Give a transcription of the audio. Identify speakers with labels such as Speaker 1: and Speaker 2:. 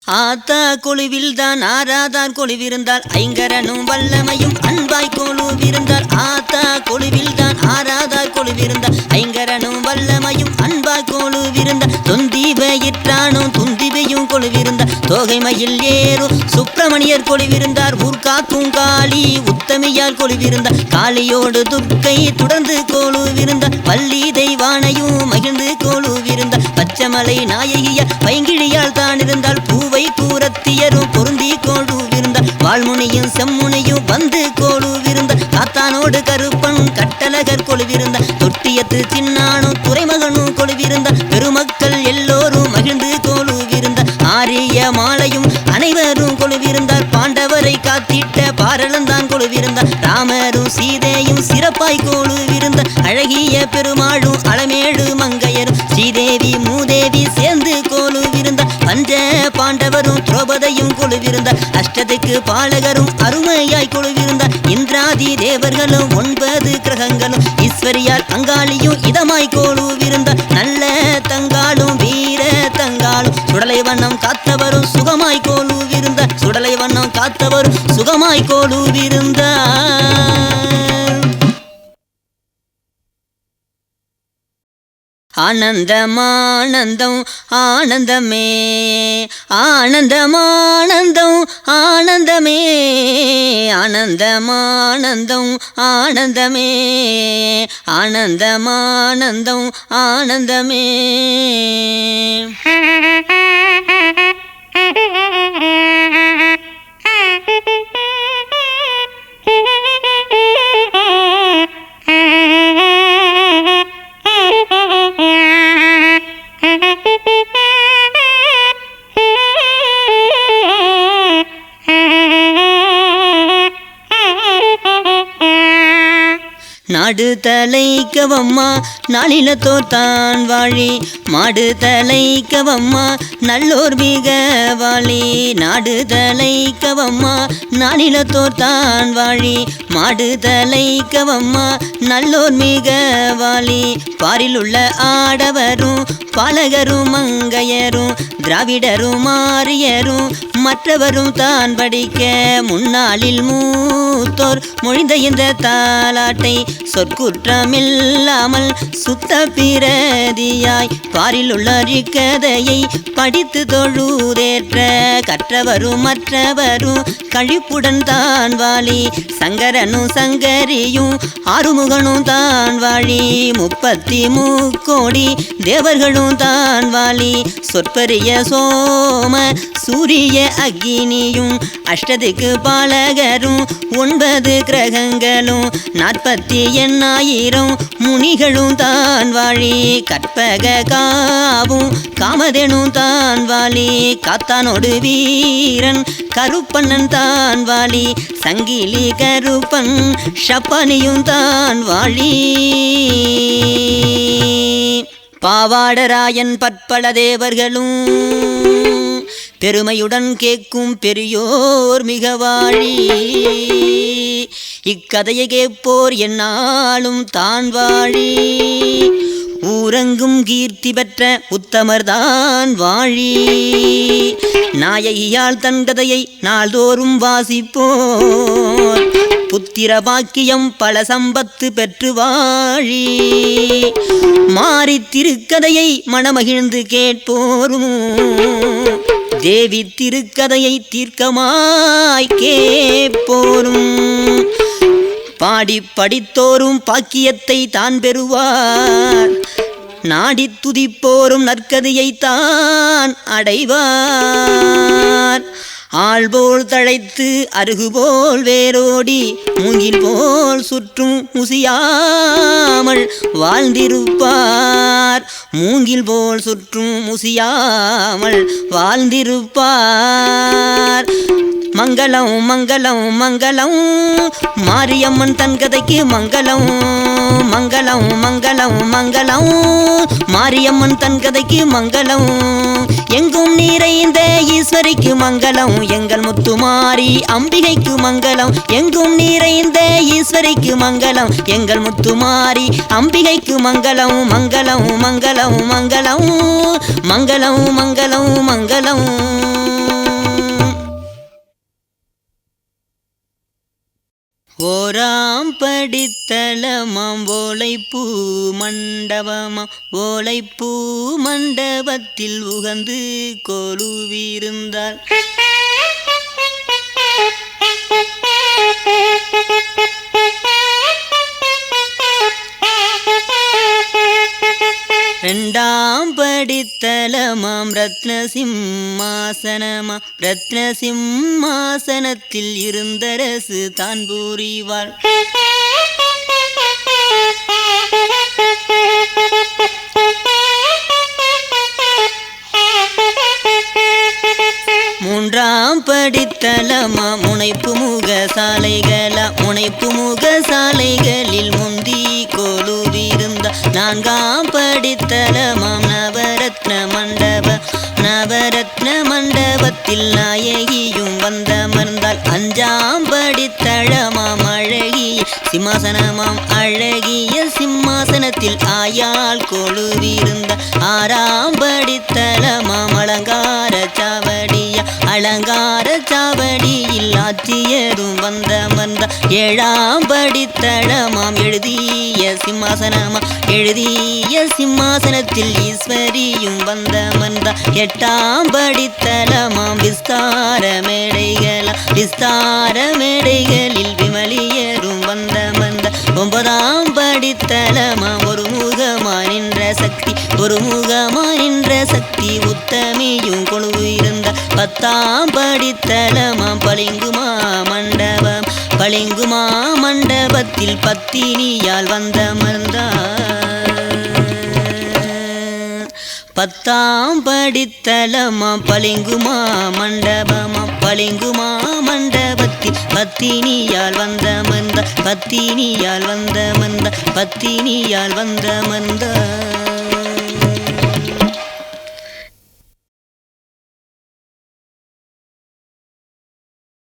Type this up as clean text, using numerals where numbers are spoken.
Speaker 1: ஆத்தா கொழுவில்தான் ஆராதார் கொழுவிருந்தால் ஐங்கரனும் வல்லமையும் அன்பாய் கொழுவிருந்தால் ஆத்தா கொழுவில்தான் ஆராதார் கொழுவிருந்தால் ஐங்கரனும் வல்லமையும் அன்பாய் கொழுவிருந்தால் தொந்திவையிற்றானும் துந்திவையும் கொழுவிருந்தார் தோகைமையில் ஏறும் சுப்பிரமணியர் கொழுவிருந்தார் ஊர்காக்கும் காளி உத்தமியால் கொழுவிருந்தார் காளியோடு துர்க்கை தொடர்ந்து கொழுவிருந்தார் பள்ளி தெய்வானையும் மகிழ்ந்து கொழுவிருந்தார் பச்சமலை நாயகிய பைங்கிழியால் தான் இருந்தால் பூவை கூரத்தியரும் பொருந்தி கொழுவிருந்தார் வாழ்முனியும் செம்முனியும் வந்து கொழுவிருந்தார் காத்தானோடு கருப்பன் கட்டழகர் கொழுவிருந்தார் தொட்டியத்து சின்னானும் துறைமகனும் கொழுவிருந்தார் பெருமக்கள் எல்லோரும் மகிழ்ந்து கொழுவிருந்தார் ஆரிய மாலையும் அனைவரும் கொழுவிருந்தார் பாண்டவரை காத்திட்ட பாரளந்தான் கொழுவிருந்தார் ராமரும் சீதையும் சிறப்பாய் கொழுவிருந்தார் அழகிய பெருமாளும் அளமேடு மங்கையரும் ஸ்ரீதேவி மூதேவி சேர்ந்து கொழுவிருந்தார் பஞ்ச பாண்டவரும் திரௌபதியும் கொழுவிருந்தார் அஷ்டத்துக்கு பாலகரும் அருமையாய் கொழுவிருந்தார் இந்திராதி தேவர்களும் 9 கிரகங்களும் ஈஸ்வரியால் அங்காளியும் இதமாய் கொழுவிருந்தார் நல்ல தங்காலும் வீர தங்காலும் சுடலை வண்ணம் காத்தவரும் சுகமாய் கொழுவிருந்தார் சுடலை வண்ணம் காத்தவரும் சுகமாய் கொழுவிருந்தார் ஆனந்தமானந்தம் ஆனந்தமே ஆனந்தமானந்தம் ஆனந்தமே ஆனந்தமானந்தம் ஆனந்தமே ஆனந்தமானந்தம் ஆனந்தமே நாடு தலைக்கவம்மா நாளிலத்தோர் தான் வாழி மாடு தலைக்கவம்மா நல்லோர் மிக வாழி நாடு தலைக்கவம்மா நாளிலத்தோர் தான் வாழி மாடு தலைக்கவம்மா நல்லோர் மிக வாழி பாரில் உள்ள ஆடவரும் பாலகரும் மங்கையரும் திராவிடரும் மாறியரும் மற்றவரும் தான் படிக்க முன்னாளில் மூத்தோர் மொழிந்த இந்த தாலாட்டை சொற்குற்றமில்லாமல் சுத்த பிரதியாய் பாரில் உள்ள கதையை படித்து தொழுதேற்ற கற்றவரும் மற்றவரும் கழிப்புடன் தான் வாழி சங்கரனும் சங்கரியும் ஆறுமுகனும் தான் வாழி 33 கோடி தேவர்களும் தான் வாழி சொற்பரிய சோம சூரிய அக்னியும் அஷ்டத்துக்கு பாலகரும் 9 கிரகங்களும் 48,000 முனிகளும் தான் வாழி கற்பக காவும் காமதேனும் தான் வாழி காத்தானோடு வீரன் கருப்பண்ணன் தான் வாழி சங்கிலி கருப்பன் ஷப்பனியும் தான் வாழி பாவாடராயன் பற்பல தேவர்களும் பெருமையுடன் கேட்கும் பெரியோர் மிக வாழி இக்கதையை கேட்போர் என்னாலும் தான் வாழி ஊரங்கும் கீர்த்தி பெற்ற உத்தமர்தான் வாழி நாயகியால் தன் கதையை நாள்தோறும் வாசிப்போர் புத்திர பாக்கியம் பல சம்பத்து பெற்று வாழி மாறி திருக்கதையை மனமகிழ்ந்து கேட்போரும் தேவி திருக்கதையை தீர்க்கமாய் கேட்போரும் பாடி படித்தோரும் பாக்கியத்தை தான் பெறுவார் நாடி துதிப்போரும் நற்கதியை தான் அடைவார் ஆள்போல் தழைத்து அருகுபோல் வேரோடி மூங்கில் போல் சுற்றும் முசியாமல் வாழ்ந்திருப்பார் மூங்கில் போல் சுற்றும் முசியாமல் வாழ்ந்திருப்பார் மங்களம் மங்களம் மங்களம் மாரியம்மன் தன் கதைக்கு மங்களம் மங்களம் மங்களம் மங்களம் மாரியம்மன் தன் கதைக்கு மங்களம் எங்கும் நிறைந்த ஈஸ்வரிக்கு மங்களம் எங்கள் முத்துமாரி அம்பிகைக்கு மங்களம் எங்கும் நிறைந்த ஈஸ்வரிக்கு மங்களம் எங்கள் முத்துமாரி அம்பிகைக்கு மங்களம் மங்களம் மங்களம் மங்களம் மங்களம் மங்களம் மங்களம் படித்தளமாம் ஓலைப்பூ மண்டபமாம் ஓலைப்பூ மண்டபத்தில் உகந்து கொலுவிருந்தாள். இரண்டாம் படித்தளமாம் ரத்ன சிம்மாசனமாம் ரத்ன சிம்மாசனத்தில் இருந்தரசு தான் புரிவாள். மூன்றாம் படித்தளமாம் முனைப்பு முக சாலைகளா முனைப்பு முக சாலைகளில் முந்தி கொலுவிருந்த. நான்காம் படித்தளமாம் நவரத்ன மண்டப நவரத்ன மண்டபத்தில் நாயகியும் வந்தமர்ந்தாள். அஞ்சாம் படித்தளமாம் அழகிய சிம்மாசனமாம் அழகிய சிம்மாசனத்தில் ஆயாள் கொலுவிருந்த. ஆறாம் படித்தளமாம் அலங்கார சாவடியா அலங்கார சாவடியில் ஆட்சியரும் வந்தமர்ந்த. ஏழாம் படித்தளமாம் எழுதிய சிம்மாசனமாம் எழுதிய சிம்மாசனத்தில் ஈஸ்வரியும் வந்தமர்ந்த. எட்டாம் படித்தளமாம் விஸ்தார மேடைகளா விஸ்தார மேடைகளில் விமலியரும் வந்தமர்ந்த. ஒன்பதாம் படித்தளமாம் ஒரு முகமாய் நின்ற சக்தி ஒரு முகமாய் நின்ற சக்தி உத்தமியும் கொலுவிருந்த. பத்தாம் படித்தளமாம் பளிங்குமா மண்டபம் பளிங்குமா மண்டபத்தில் பத்தினியால் வந்தமர்ந்தார். பத்தாம் படித்தளமாம் பளிங்குமா மண்டபமாம் பளிங்குமா மண்டபத்தில் பத்தினியால் வந்தமர்ந்த பத்தினியால் வந்தமர்ந்த பத்தினியால் வந்தமர்ந்த.